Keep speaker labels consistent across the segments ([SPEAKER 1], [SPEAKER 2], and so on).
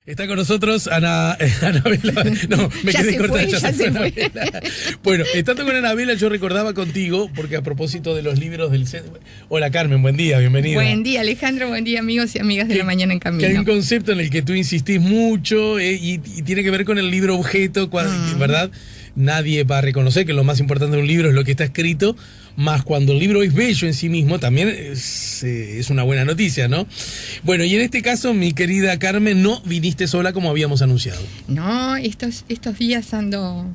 [SPEAKER 1] Está con nosotros Anabela. No, me quedé corta, ya se fue Anabela. Bueno, estando con Anabela, yo recordaba contigo, porque a propósito de los libros del centro. Hola Carmen, buen día, bienvenida.
[SPEAKER 2] Buen día Alejandro, buen día amigos y amigas de La Mañana en Camino.
[SPEAKER 1] Que hay un concepto en el que tú insistís mucho y tiene que ver con el libro objeto, ¿verdad? Nadie va a reconocer que lo más importante de un libro es lo que está escrito, más cuando el libro es bello en sí mismo, también es una buena noticia, ¿no? Bueno, y en este caso, mi querida Carmen, no viniste sola como habíamos anunciado.
[SPEAKER 2] No, estos días ando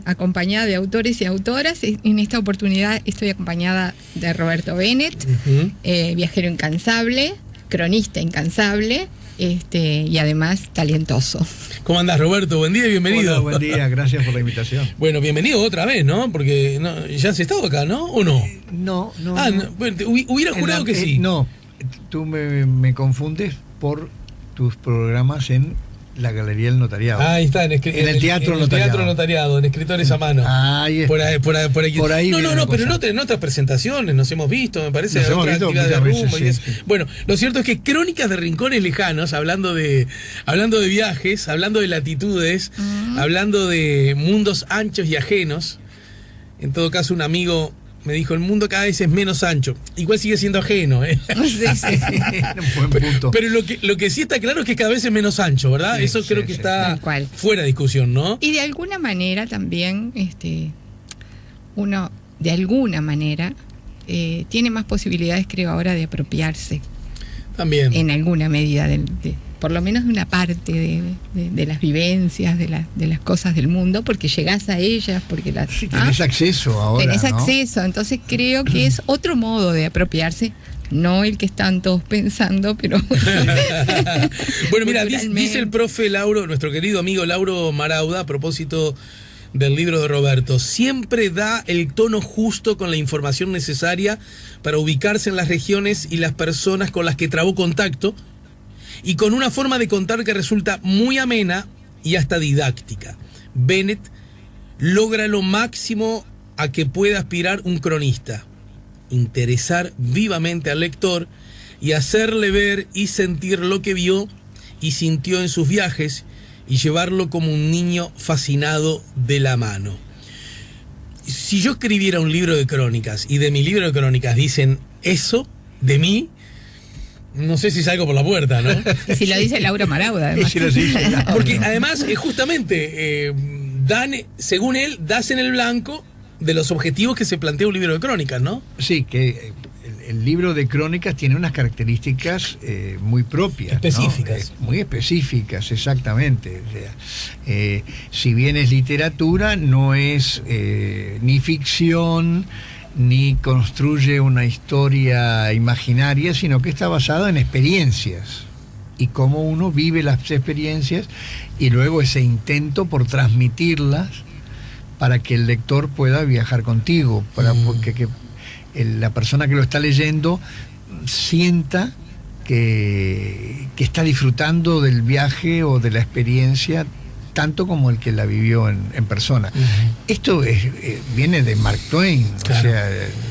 [SPEAKER 2] acompañada de autores y autoras. En esta oportunidad estoy acompañada de Roberto Bennett, viajero incansable, cronista incansable, y además talentoso.
[SPEAKER 1] ¿Cómo andás, Roberto? Buen día y bienvenido.
[SPEAKER 3] Hola, buen día, gracias por la invitación.
[SPEAKER 1] Bueno, bienvenido otra vez, ¿no? Porque ya has estado acá, ¿no? ¿O no?
[SPEAKER 3] No.
[SPEAKER 1] Bueno, hubiera jurado que sí.
[SPEAKER 3] No, tú me confundes por tus programas en la Galería del Notariado.
[SPEAKER 1] Ahí está, en el Teatro Notariado, en Escritores a Mano.
[SPEAKER 3] Ahí está.
[SPEAKER 1] Por ahí. No, pero en otras presentaciones nos hemos visto, me parece.
[SPEAKER 3] Nos hemos visto
[SPEAKER 1] actividad de rumbo
[SPEAKER 3] veces,
[SPEAKER 1] sí. Bueno, lo cierto es que Crónicas de Rincones Lejanos, hablando de viajes, hablando de latitudes, hablando de mundos anchos y ajenos. En todo caso, un amigo me dijo, el mundo cada vez es menos ancho. Igual sigue siendo ajeno, ¿eh?
[SPEAKER 2] Sí.
[SPEAKER 3] Buen punto.
[SPEAKER 1] Pero lo que sí está claro es que cada vez es menos ancho, ¿verdad?
[SPEAKER 3] Sí,
[SPEAKER 1] eso creo que está fuera de discusión, ¿no?
[SPEAKER 2] Y de alguna manera también, uno, de alguna manera, tiene más posibilidades, creo, ahora de apropiarse.
[SPEAKER 1] También.
[SPEAKER 2] En alguna medida, por lo menos de una parte de las vivencias, de las cosas del mundo, porque llegás a ellas, porque las...
[SPEAKER 3] Sí, tenés acceso ahora,
[SPEAKER 2] tenés
[SPEAKER 3] ¿no?
[SPEAKER 2] acceso, entonces creo que es otro modo de apropiarse, no el que están todos pensando, pero...
[SPEAKER 1] Bueno, mira, dice el profe Lauro, nuestro querido amigo Lauro Marauda, a propósito del libro de Roberto, siempre da el tono justo con la información necesaria para ubicarse en las regiones y las personas con las que trabó contacto, y con una forma de contar que resulta muy amena y hasta didáctica. Bennett logra lo máximo a que pueda aspirar un cronista: interesar vivamente al lector y hacerle ver y sentir lo que vio y sintió en sus viajes y llevarlo como un niño fascinado de la mano. Si yo escribiera un libro de crónicas y de mi libro de crónicas dicen eso de mí, no sé si salgo por la puerta, ¿no?
[SPEAKER 2] Y si lo dice Lauro Marauda, además.
[SPEAKER 3] Sí, lo dice,
[SPEAKER 1] Porque además, justamente, según él, das en el blanco de los objetivos que se plantea un libro de crónicas, ¿no?
[SPEAKER 3] Sí, que el libro de crónicas tiene unas características muy propias.
[SPEAKER 1] Específicas.
[SPEAKER 3] ¿no? Muy específicas, exactamente. O sea, si bien es literatura, no es ni ficción, ni construye una historia imaginaria, sino que está basada en experiencias y cómo uno vive las experiencias y luego ese intento por transmitirlas para que el lector pueda viajar contigo, porque la persona que lo está leyendo sienta que está disfrutando del viaje o de la experiencia tanto como el que la vivió en persona. Esto viene de Mark Twain, claro. O sea,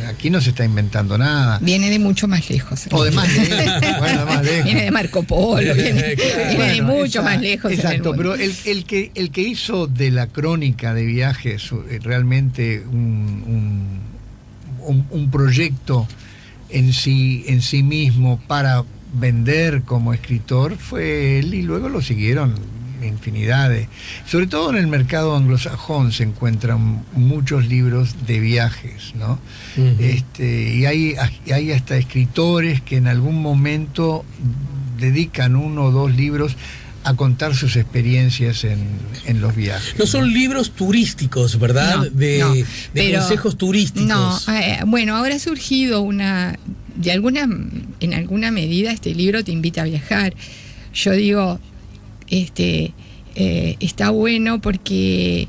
[SPEAKER 3] aquí no se está inventando nada.
[SPEAKER 2] Viene de mucho más lejos.
[SPEAKER 3] O de más lejos. Bueno, más lejos.
[SPEAKER 2] Viene de Marco Polo, viene de mucho más lejos.
[SPEAKER 3] Exacto, pero el que hizo de la crónica de viajes realmente un proyecto en sí mismo para vender como escritor fue él, y luego lo siguieron infinidades. Sobre todo en el mercado anglosajón se encuentran muchos libros de viajes, ¿no? Y hay hasta escritores que en algún momento dedican 1 o 2 libros a contar sus experiencias en los viajes.
[SPEAKER 1] No son libros turísticos, ¿verdad? De consejos turísticos.
[SPEAKER 2] No, bueno, ahora ha surgido en alguna medida este libro te invita a viajar. Yo digo, está bueno porque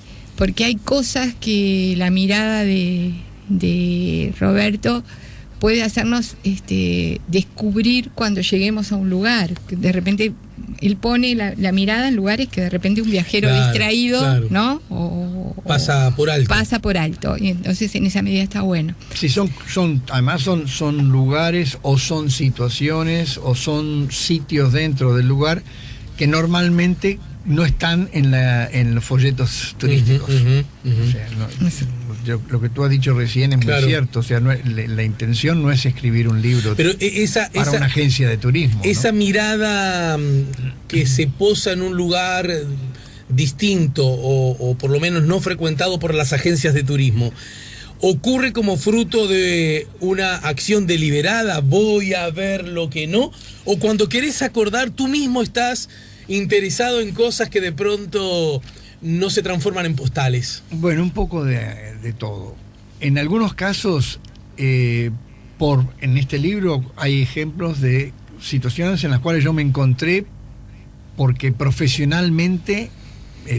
[SPEAKER 2] hay cosas que la mirada de Roberto puede hacernos descubrir cuando lleguemos a un lugar. De repente él pone la mirada en lugares que de repente un viajero distraído, ¿no?
[SPEAKER 1] Pasa por alto.
[SPEAKER 2] Pasa por alto. Y entonces en esa medida está bueno.
[SPEAKER 3] Sí, además son lugares o son situaciones o son sitios dentro del lugar que normalmente no están en los folletos turísticos. O sea, lo que tú has dicho recién es muy cierto. O sea, la intención no es escribir un libro para una agencia de turismo.
[SPEAKER 1] Esa mirada que se posa en un lugar distinto o por lo menos no frecuentado por las agencias de turismo, ¿ocurre como fruto de una acción deliberada? ¿Voy a ver lo que no? ¿O cuando querés acordar, tú mismo estás interesado en cosas que de pronto no se transforman en postales?
[SPEAKER 3] Bueno, un poco de todo. En algunos casos, en este libro hay ejemplos de situaciones en las cuales yo me encontré porque profesionalmente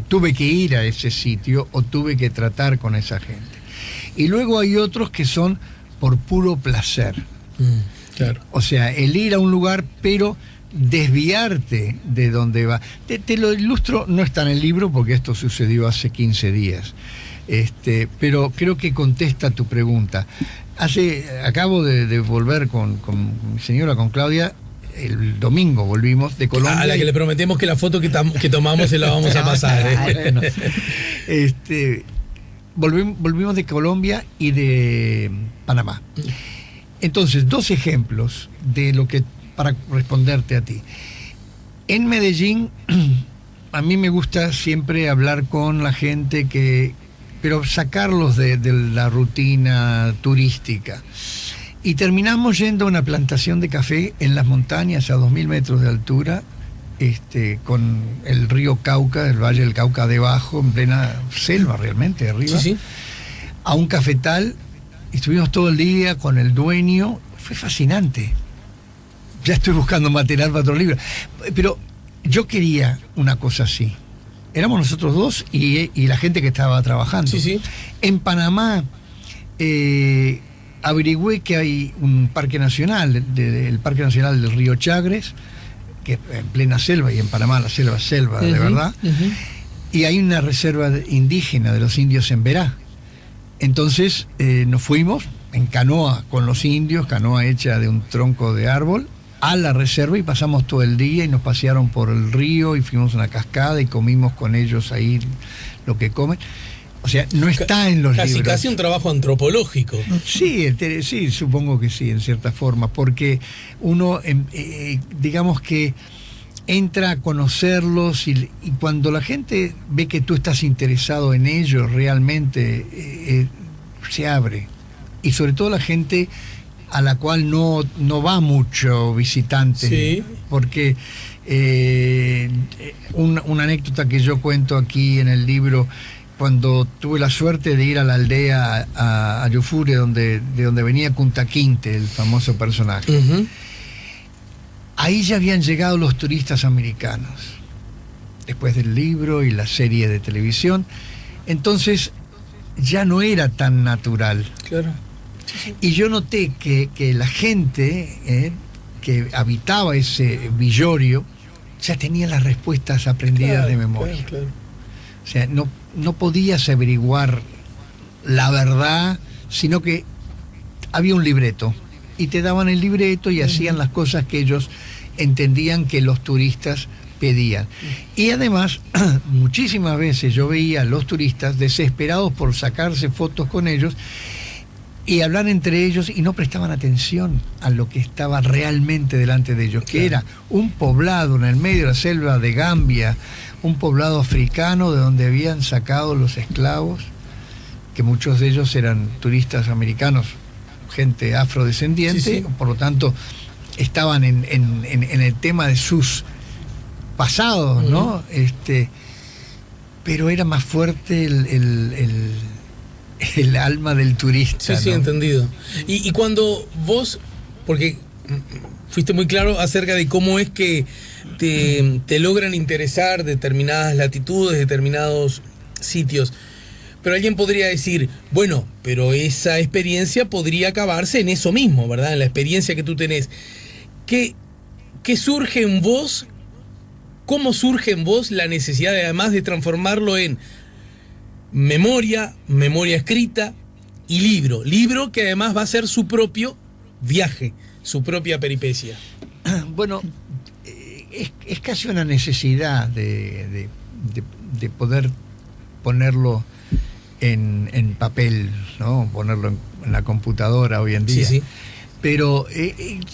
[SPEAKER 3] tuve que ir a ese sitio o tuve que tratar con esa gente. Y luego hay otros que son por puro placer.
[SPEAKER 1] Claro.
[SPEAKER 3] O sea, el ir a un lugar, pero desviarte de donde va. Te lo ilustro, no está en el libro porque esto sucedió hace 15 días. Pero creo que contesta tu pregunta. Acabo de volver con mi señora, con Claudia. El domingo volvimos de Colombia.
[SPEAKER 1] A la que le prometemos que la foto que tomamos se la vamos a pasar.
[SPEAKER 3] Bueno. Volvimos de Colombia y de Panamá. Entonces, 2 ejemplos de lo que, para responderte a ti. En Medellín, a mí me gusta siempre hablar con la gente pero sacarlos de la rutina turística. Y terminamos yendo a una plantación de café en las montañas a 2.000 metros de altura, con el río Cauca, el Valle del Cauca debajo, en plena selva realmente, arriba, a un cafetal. Estuvimos todo el día con el dueño, fue fascinante. Ya estoy buscando material para otro libro. Pero yo quería una cosa así. Éramos nosotros 2 y la gente que estaba trabajando. En Panamá averigüé que hay un parque nacional, el Parque Nacional del Río Chagres, que es en plena selva, y en Panamá la selva es selva, de verdad. Y hay una reserva indígena de los indios en Verá. Entonces nos fuimos en canoa con los indios, canoa hecha de un tronco de árbol, a la reserva, y pasamos todo el día y nos pasearon por el río y fuimos a una cascada y comimos con ellos ahí lo que comen. O sea, no está en los libros.
[SPEAKER 1] Casi un trabajo antropológico.
[SPEAKER 3] Sí, supongo que sí, en cierta forma, porque uno, digamos que entra a conocerlos y cuando la gente ve que tú estás interesado en ellos realmente, se abre. Y sobre todo la gente a la cual no va mucho visitante, porque una anécdota que yo cuento aquí en el libro, cuando tuve la suerte de ir a la aldea a Yufure, de donde venía Kunta Kinte, el famoso personaje. Ahí ya habían llegado los turistas americanos, después del libro y la serie de televisión. Entonces ya no era tan natural.
[SPEAKER 1] Claro.
[SPEAKER 3] Y yo noté que la gente que habitaba ese villorio ya tenía las respuestas aprendidas de memoria.
[SPEAKER 1] Claro.
[SPEAKER 3] O sea, no podías averiguar la verdad, sino que había un libreto y te daban el libreto y hacían las cosas que ellos entendían que los turistas pedían. Y además, muchísimas veces yo veía a los turistas desesperados por sacarse fotos con ellos y hablar entre ellos y no prestaban atención a lo que estaba realmente delante de ellos, que era un poblado en el medio de la selva de Gambia, un poblado africano de donde habían sacado los esclavos, que muchos de ellos eran turistas americanos, gente afrodescendiente, por lo tanto estaban en el tema de sus pasados, ¿no? Pero era más fuerte el alma del turista.
[SPEAKER 1] Sí,
[SPEAKER 3] ¿no?
[SPEAKER 1] Entendido. Y cuando vos, porque fuiste muy claro acerca de cómo es que te logran interesar determinadas latitudes, determinados sitios, pero alguien podría decir, bueno, pero esa experiencia podría acabarse en eso mismo, ¿verdad? En la experiencia que tú tenés. ¿Qué surge en vos? ¿Cómo surge en vos la necesidad de, además de transformarlo en memoria escrita y libro que además va a ser su propio viaje, su propia peripecia?
[SPEAKER 3] Bueno, es casi una necesidad de poder ponerlo en papel, ¿no? Ponerlo en la computadora hoy en día.
[SPEAKER 1] Sí, sí.
[SPEAKER 3] Pero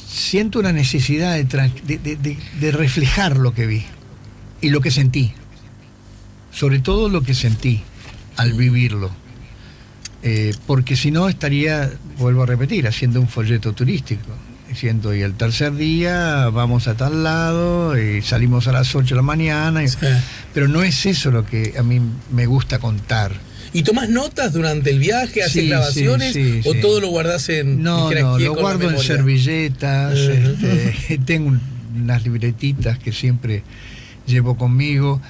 [SPEAKER 3] siento una necesidad de reflejar lo que vi y lo que sentí. Sobre todo lo que sentí al vivirlo. Porque si no estaría, vuelvo a repetir, haciendo un folleto turístico. Diciendo, y el tercer día vamos a tal lado y salimos a las 8 de la mañana.
[SPEAKER 1] Sí.
[SPEAKER 3] Pero no es eso lo que a mí me gusta contar.
[SPEAKER 1] ¿Y tomás notas durante el viaje? ¿Haces grabaciones?
[SPEAKER 3] Sí,
[SPEAKER 1] ¿O todo lo guardás en...
[SPEAKER 3] No, lo guardo en servilletas. Tengo unas libretitas que siempre llevo conmigo.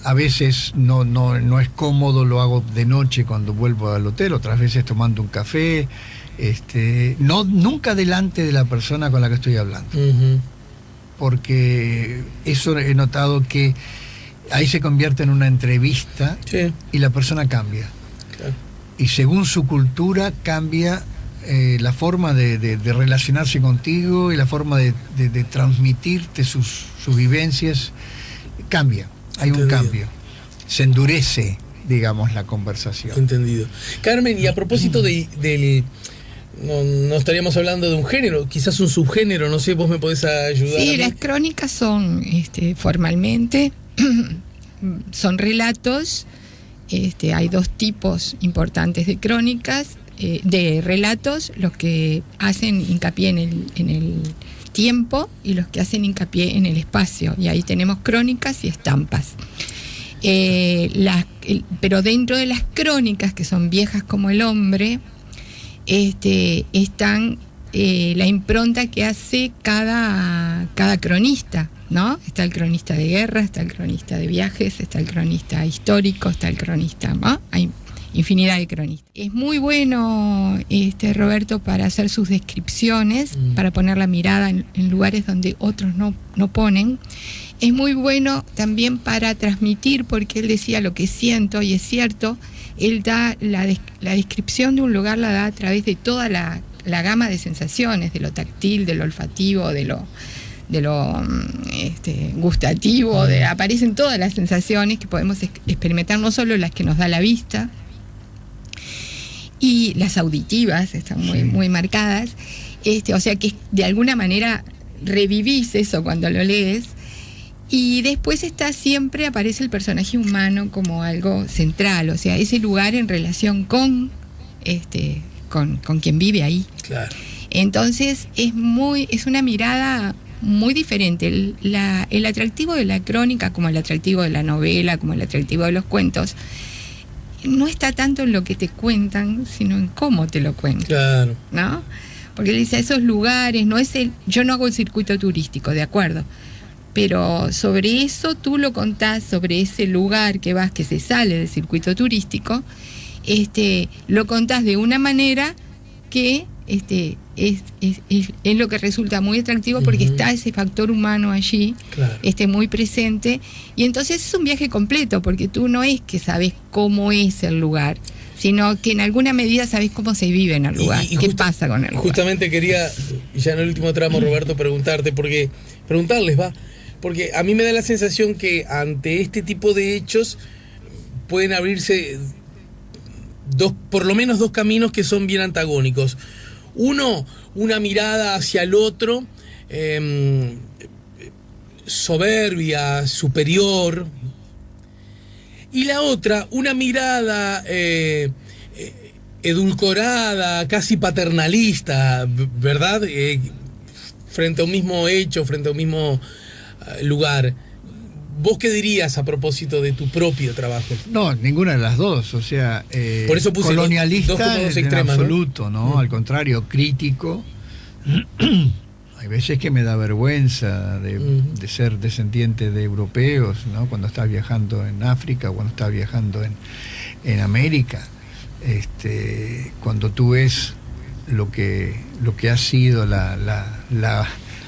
[SPEAKER 3] A veces no es cómodo, lo hago de noche cuando vuelvo al hotel, otras veces tomando un café. Nunca delante de la persona con la que estoy hablando. Porque eso he notado que ahí se convierte en una entrevista. Sí. Y la persona cambia. Claro. Y según su cultura cambia la forma de relacionarse contigo y la forma de transmitirte sus vivencias. Cambia, hay un cambio. Se endurece, digamos, la conversación.
[SPEAKER 1] Entendido. Carmen, y a propósito del... No estaríamos hablando de un género, quizás un subgénero, no sé, vos me podés ayudar.
[SPEAKER 2] Sí, las crónicas son, formalmente, son relatos. Hay dos tipos importantes de crónicas, de relatos, los que hacen hincapié en el tiempo y los que hacen hincapié en el espacio. Y ahí tenemos crónicas y estampas. Pero dentro de las crónicas, que son viejas como el hombre, están la impronta que hace cada cronista, ¿no? Está el cronista de guerra, está el cronista de viajes, está el cronista histórico, está el cronista, ¿no? Hay infinidad de cronistas. Es muy bueno, Roberto, para hacer sus descripciones, para poner la mirada en lugares donde otros no ponen. Es muy bueno también para transmitir, porque él decía lo que siento, y es cierto. Él da la descripción de un lugar, la da a través de toda la gama de sensaciones, de lo táctil, de lo olfativo, de lo gustativo, aparecen todas las sensaciones que podemos experimentar, no solo las que nos da la vista, y las auditivas están muy marcadas, o sea que de alguna manera revivís eso cuando lo lees. Y después aparece el personaje humano como algo central, o sea, ese lugar en relación con quien vive ahí. Claro. Entonces es una mirada muy diferente. El atractivo de la crónica, como el atractivo de la novela, como el atractivo de los cuentos, no está tanto en lo que te cuentan, sino en cómo te lo cuentan. Claro. ¿No? Porque él dice, esos lugares, yo no hago el circuito turístico, de acuerdo. Pero sobre eso tú lo contás, sobre ese lugar que vas, que se sale del circuito turístico, lo contás de una manera que es lo que resulta muy atractivo, porque está ese factor humano allí, claro, muy presente. Y entonces es un viaje completo, porque tú no es que sabes cómo es el lugar, sino que en alguna medida sabes cómo se vive en el lugar, qué pasa con el lugar.
[SPEAKER 1] Justamente quería, ya en el último tramo, Roberto, preguntarles, porque a mí me da la sensación que ante este tipo de hechos pueden abrirse por lo menos dos caminos que son bien antagónicos. Uno, una mirada hacia el otro, soberbia, superior. Y la otra, una mirada edulcorada, casi paternalista, ¿verdad? Frente a un mismo hecho, frente a un mismo lugar. ¿Vos qué dirías a propósito de tu propio trabajo?
[SPEAKER 3] No, ninguna de las dos, o sea,
[SPEAKER 1] por eso puse
[SPEAKER 3] colonialista
[SPEAKER 1] dos extremas,
[SPEAKER 3] en absoluto, ¿no? Al contrario, crítico. Hay veces que me da vergüenza de ser descendiente de europeos, ¿no? Cuando estás viajando en África, cuando estás viajando en América, cuando tú ves lo que ha sido la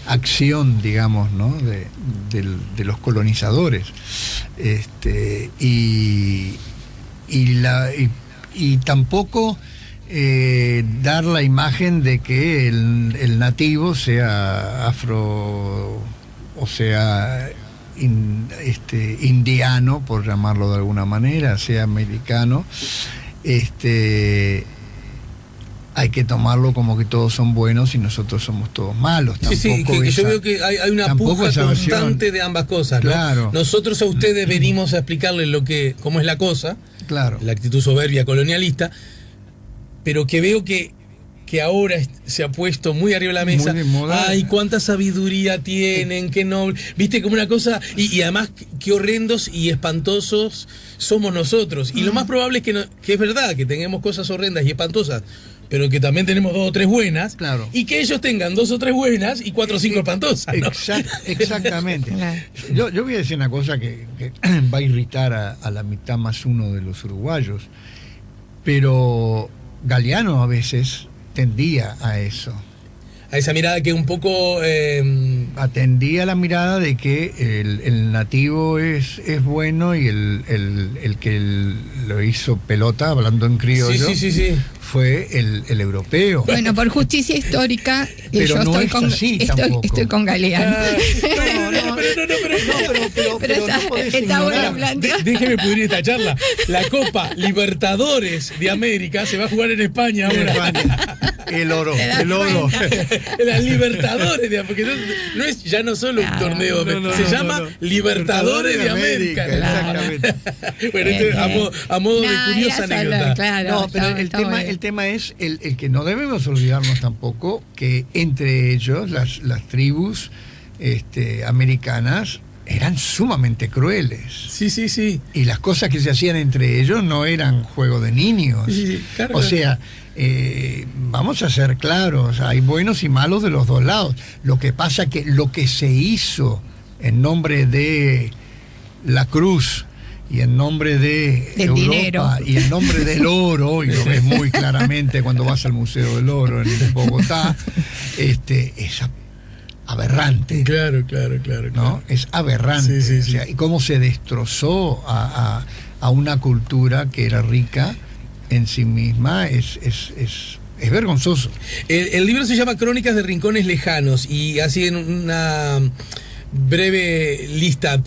[SPEAKER 3] acción, digamos, ¿no? de los colonizadores, y tampoco dar la imagen de que el nativo sea o sea indiano, por llamarlo de alguna manera, sea americano, hay que tomarlo como que todos son buenos y nosotros somos todos malos.
[SPEAKER 1] Sí, que yo veo que hay una puja constante de ambas cosas, ¿no?
[SPEAKER 3] Claro.
[SPEAKER 1] Nosotros a ustedes venimos a explicarles cómo es la cosa,
[SPEAKER 3] claro,
[SPEAKER 1] la actitud soberbia colonialista, pero que veo que ahora se ha puesto muy arriba de la mesa.
[SPEAKER 3] Muy de moda.
[SPEAKER 1] Ay, cuánta sabiduría tienen, qué noble. Viste, como una cosa, y además qué horrendos y espantosos somos nosotros. Y lo más probable es que es verdad, que tengamos cosas horrendas y espantosas, pero que también tenemos 2 o 3 buenas,
[SPEAKER 3] claro,
[SPEAKER 1] y que ellos tengan 2 o 3 buenas y 4 o 5 espantosas, ¿no?
[SPEAKER 3] Exactamente. Yo voy a decir una cosa que va a irritar a la mitad más uno de los uruguayos, pero Galeano a veces tendía a eso.
[SPEAKER 1] A esa mirada que un poco...
[SPEAKER 3] atendía la mirada de que el nativo es bueno y el que lo hizo pelota, hablando en criollo,
[SPEAKER 1] sí.
[SPEAKER 3] fue el europeo.
[SPEAKER 2] Bueno, por justicia histórica,
[SPEAKER 3] pero
[SPEAKER 2] yo
[SPEAKER 3] no
[SPEAKER 2] estoy con Galeano.
[SPEAKER 3] Pero
[SPEAKER 2] está bueno planteado.
[SPEAKER 1] Déjeme pudrir esta charla. La Copa Libertadores de América se va a jugar en España ahora.
[SPEAKER 3] El oro.
[SPEAKER 1] Las Libertadores de América, porque ya no solo un torneo, se llama Libertadores de América.
[SPEAKER 3] Exactamente.
[SPEAKER 1] Bueno, a modo de curiosa anécdota.
[SPEAKER 2] Claro,
[SPEAKER 3] pero el tema es el que no debemos olvidarnos tampoco que entre ellos las tribus americanas eran sumamente crueles.
[SPEAKER 1] Sí.
[SPEAKER 3] Y las cosas que se hacían entre ellos no eran juego de niños.
[SPEAKER 1] Sí, claro.
[SPEAKER 3] O sea, vamos a ser claros, hay buenos y malos de los dos lados. Lo que pasa que lo que se hizo en nombre de la cruz y en nombre de
[SPEAKER 2] del
[SPEAKER 3] Europa
[SPEAKER 2] dinero,
[SPEAKER 3] y en nombre del oro, y lo ves muy claramente cuando vas al Museo del Oro en Bogotá, es aberrante.
[SPEAKER 1] Claro.
[SPEAKER 3] ¿No? Es aberrante.
[SPEAKER 1] Sí.
[SPEAKER 3] O sea, y cómo se destrozó a una cultura que era rica en sí misma, es vergonzoso.
[SPEAKER 1] El libro se llama Crónicas de Rincones Lejanos, y así en una breve lista,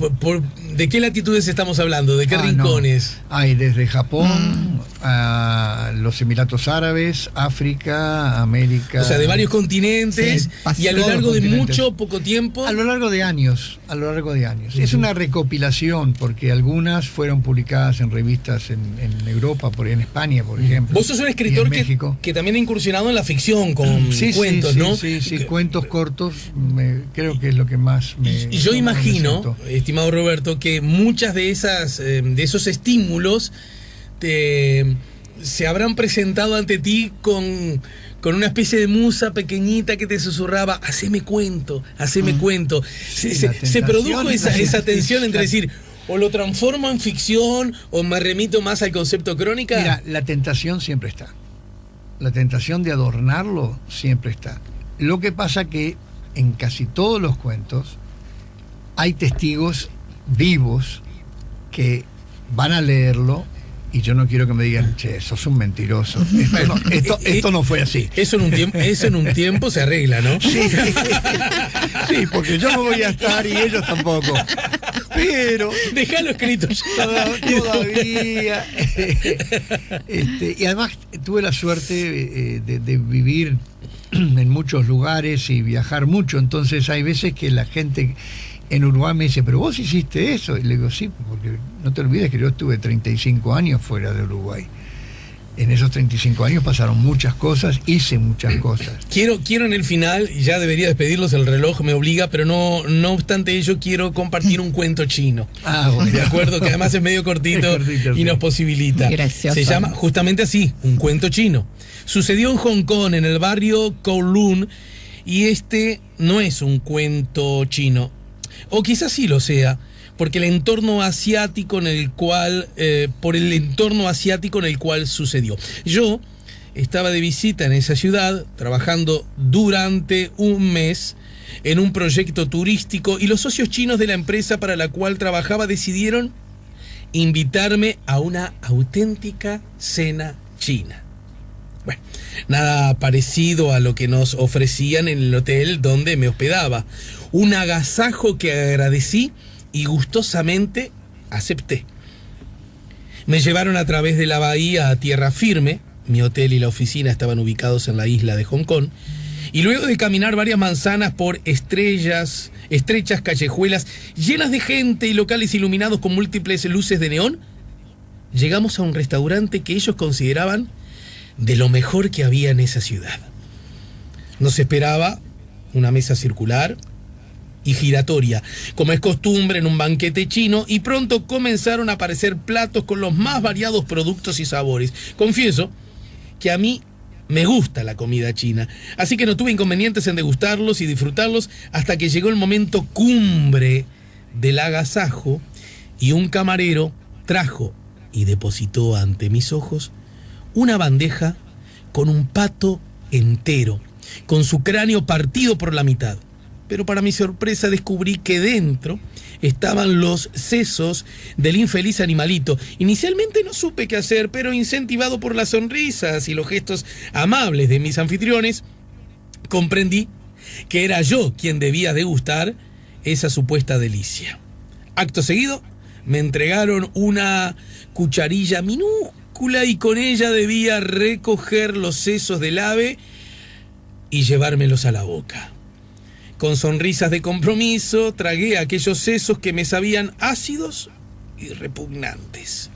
[SPEAKER 1] ¿de qué latitudes estamos hablando? ¿De qué rincones?
[SPEAKER 3] No. Hay desde Japón a los Emiratos Árabes, África, América.
[SPEAKER 1] O sea, de varios continentes,
[SPEAKER 3] sí,
[SPEAKER 1] y a lo largo de mucho, poco tiempo.
[SPEAKER 3] A lo largo de años. Sí. Es una recopilación, porque algunas fueron publicadas en revistas en Europa, en España, por ejemplo.
[SPEAKER 1] Vos sos un escritor que también ha incursionado en la ficción con cuentos, ¿no?
[SPEAKER 3] Sí, cuentos cortos, creo que es lo que más me...
[SPEAKER 1] Y yo imagino, estimado Roberto, que muchas de esos estímulos se habrán presentado ante ti con una especie de musa pequeñita que te susurraba: haceme cuento. Se produjo esa tensión entre decir, o lo transformo en ficción o me remito más al concepto crónica.
[SPEAKER 3] Mira, la tentación siempre está. La tentación de adornarlo siempre está. Lo que pasa que en casi todos los cuentos hay testigos vivos que van a leerlo, y yo no quiero que me digan: che, sos un mentiroso. Esto no fue así.
[SPEAKER 1] Eso en un tiempo se arregla, ¿no?
[SPEAKER 3] Sí, porque yo no voy a estar y ellos tampoco. Pero
[SPEAKER 1] déjalo escrito
[SPEAKER 3] todavía. Y además tuve la suerte de vivir en muchos lugares y viajar mucho, entonces hay veces que la gente en Uruguay me dice: pero vos hiciste eso. Y le digo: sí, porque no te olvides que yo estuve 35 años fuera de Uruguay. En esos 35 años pasaron muchas cosas, hice muchas cosas.
[SPEAKER 1] Quiero en el final, y ya debería despedirlos, el reloj me obliga, pero no obstante ello, quiero compartir un cuento chino.
[SPEAKER 3] Bueno.
[SPEAKER 1] De acuerdo, que además es medio cortito y nos posibilita.
[SPEAKER 2] Gracioso.
[SPEAKER 1] Se llama justamente así, un cuento chino. Sucedió en Hong Kong, en el barrio Kowloon, y no es un cuento chino. O quizás sí lo sea, porque por el entorno asiático en el cual sucedió. Yo estaba de visita en esa ciudad, trabajando durante un mes en un proyecto turístico, y los socios chinos de la empresa para la cual trabajaba decidieron invitarme a una auténtica cena china. Bueno, nada parecido a lo que nos ofrecían en el hotel donde me hospedaba. Un agasajo que agradecí y gustosamente acepté. Me llevaron a través de la bahía a tierra firme. Mi hotel y la oficina estaban ubicados en la isla de Hong Kong. Y luego de caminar varias manzanas por estrechas callejuelas llenas de gente y locales iluminados con múltiples luces de neón, llegamos a un restaurante que ellos consideraban de lo mejor que había en esa ciudad. Nos esperaba una mesa circular y giratoria, como es costumbre en un banquete chino, y pronto comenzaron a aparecer platos con los más variados productos y sabores. Confieso que a mí me gusta la comida china, así que no tuve inconvenientes en degustarlos y disfrutarlos hasta que llegó el momento cumbre del agasajo y un camarero trajo y depositó ante mis ojos una bandeja con un pato entero, con su cráneo partido por la mitad. Pero para mi sorpresa descubrí que dentro estaban los sesos del infeliz animalito. Inicialmente no supe qué hacer, pero incentivado por las sonrisas y los gestos amables de mis anfitriones, comprendí que era yo quien debía degustar esa supuesta delicia. Acto seguido, me entregaron una cucharilla minúscula y con ella debía recoger los sesos del ave y llevármelos a la boca. Con sonrisas de compromiso, tragué aquellos sesos que me sabían ácidos y repugnantes.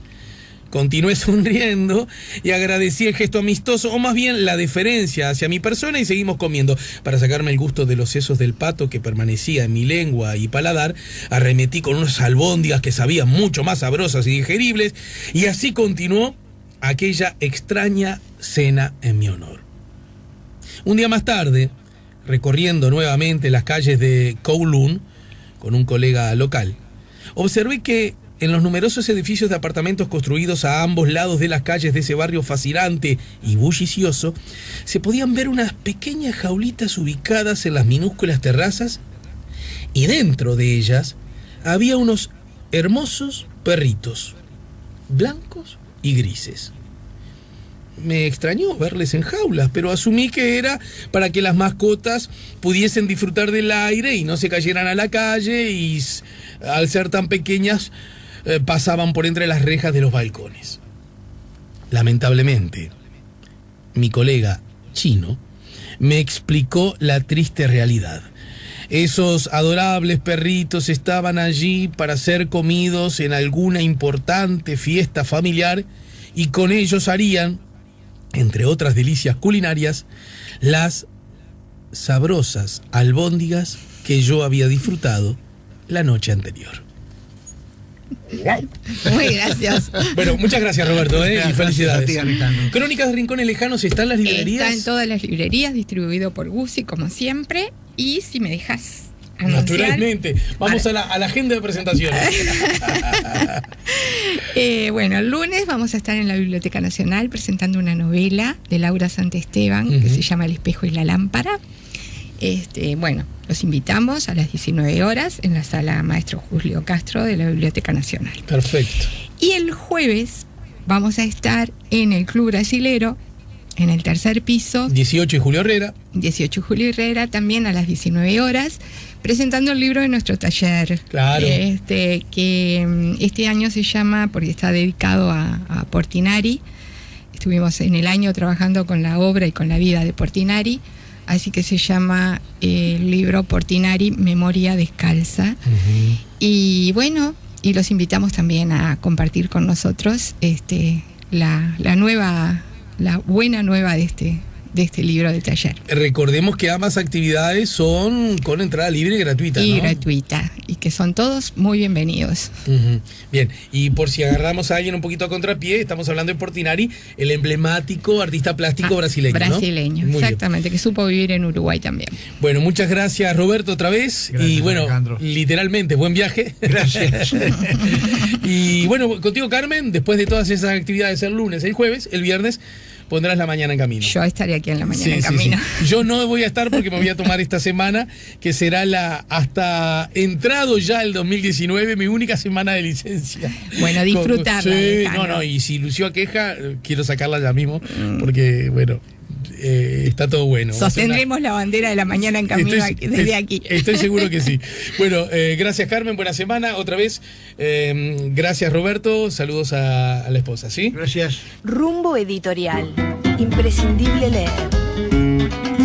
[SPEAKER 1] Continué sonriendo y agradecí el gesto amistoso, o más bien la deferencia hacia mi persona, y seguimos comiendo. Para sacarme el gusto de los sesos del pato que permanecía en mi lengua y paladar, arremetí con unas albóndigas que sabían mucho más sabrosas y digeribles, y así continuó aquella extraña cena en mi honor. Un día más tarde, recorriendo nuevamente las calles de Kowloon con un colega local, observé que en los numerosos edificios de apartamentos construidos a ambos lados de las calles de ese barrio fascinante y bullicioso, se podían ver unas pequeñas jaulitas ubicadas en las minúsculas terrazas, y dentro de ellas había unos hermosos perritos, blancos y grises. Me extrañó verles en jaulas, pero asumí que era para que las mascotas pudiesen disfrutar del aire y no se cayeran a la calle, y al ser tan pequeñas pasaban por entre las rejas de los balcones. Lamentablemente, mi colega chino me explicó la triste realidad. Esos adorables perritos estaban allí para ser comidos en alguna importante fiesta familiar, y con ellos harían, entre otras delicias culinarias, las sabrosas albóndigas que yo había disfrutado la noche anterior.
[SPEAKER 2] Muy gracioso.
[SPEAKER 1] Bueno, muchas gracias, Roberto, y felicidades.
[SPEAKER 3] A ti, Alejandro.
[SPEAKER 1] Crónicas de Rincones Lejanos está en las librerías.
[SPEAKER 2] Está en todas las librerías, distribuido por Guzzi, como siempre. Y si me dejas anunciar,
[SPEAKER 1] naturalmente. Vamos a la agenda de presentaciones.
[SPEAKER 2] Bueno, el lunes vamos a estar en la Biblioteca Nacional presentando una novela de Laura Santesteban, que se llama El espejo y la lámpara. Bueno, los invitamos a las 19 horas en la sala Maestro Julio Castro de la Biblioteca Nacional.
[SPEAKER 1] Perfecto.
[SPEAKER 2] Y el jueves vamos a estar en el Club Brasilero, en el tercer piso.
[SPEAKER 1] 18 y Julio Herrera. 18
[SPEAKER 2] Julio Herrera, también a las 19 horas, presentando el libro de nuestro taller.
[SPEAKER 1] Claro.
[SPEAKER 2] Que este año se llama, porque está dedicado a Portinari. Estuvimos en el año trabajando con la obra y con la vida de Portinari. Así que se llama el libro Portinari, Memoria Descalza. Y bueno, y los invitamos también a compartir con nosotros la buena nueva de este libro de taller.
[SPEAKER 1] Recordemos que ambas actividades son con entrada libre y gratuita,
[SPEAKER 2] y
[SPEAKER 1] ¿no?
[SPEAKER 2] gratuita, y que son todos muy bienvenidos.
[SPEAKER 1] Bien, y por si agarramos a alguien un poquito a contrapié, estamos hablando de Portinari, el emblemático artista plástico brasileño, ¿no?
[SPEAKER 2] Brasileño, exactamente, que supo vivir en Uruguay también.
[SPEAKER 1] Bueno, muchas gracias, Roberto, otra vez.
[SPEAKER 3] Gracias,
[SPEAKER 1] y bueno,
[SPEAKER 3] Alejandro.
[SPEAKER 1] Literalmente, buen viaje.
[SPEAKER 3] Gracias.
[SPEAKER 1] Y bueno, contigo, Carmen, después de todas esas actividades el lunes, el jueves, el viernes, pondrás La Mañana en Camino.
[SPEAKER 2] Yo estaré aquí en La Mañana en
[SPEAKER 1] Sí,
[SPEAKER 2] Camino.
[SPEAKER 1] sí. Yo no voy a estar porque me voy a tomar esta semana, que será hasta entrado ya el 2019, mi única semana de licencia.
[SPEAKER 2] Bueno, disfrutarla.
[SPEAKER 1] Sí, no, y si Lució aqueja, quiero sacarla ya mismo, porque, bueno, está todo bueno.
[SPEAKER 2] Sostendremos la bandera de La Mañana en Camino desde aquí.
[SPEAKER 1] Estoy seguro que sí. Bueno, gracias Carmen, buena semana. Otra vez, gracias Roberto, saludos a la esposa, ¿sí?
[SPEAKER 3] Gracias.
[SPEAKER 4] Rumbo Editorial. Imprescindible leer.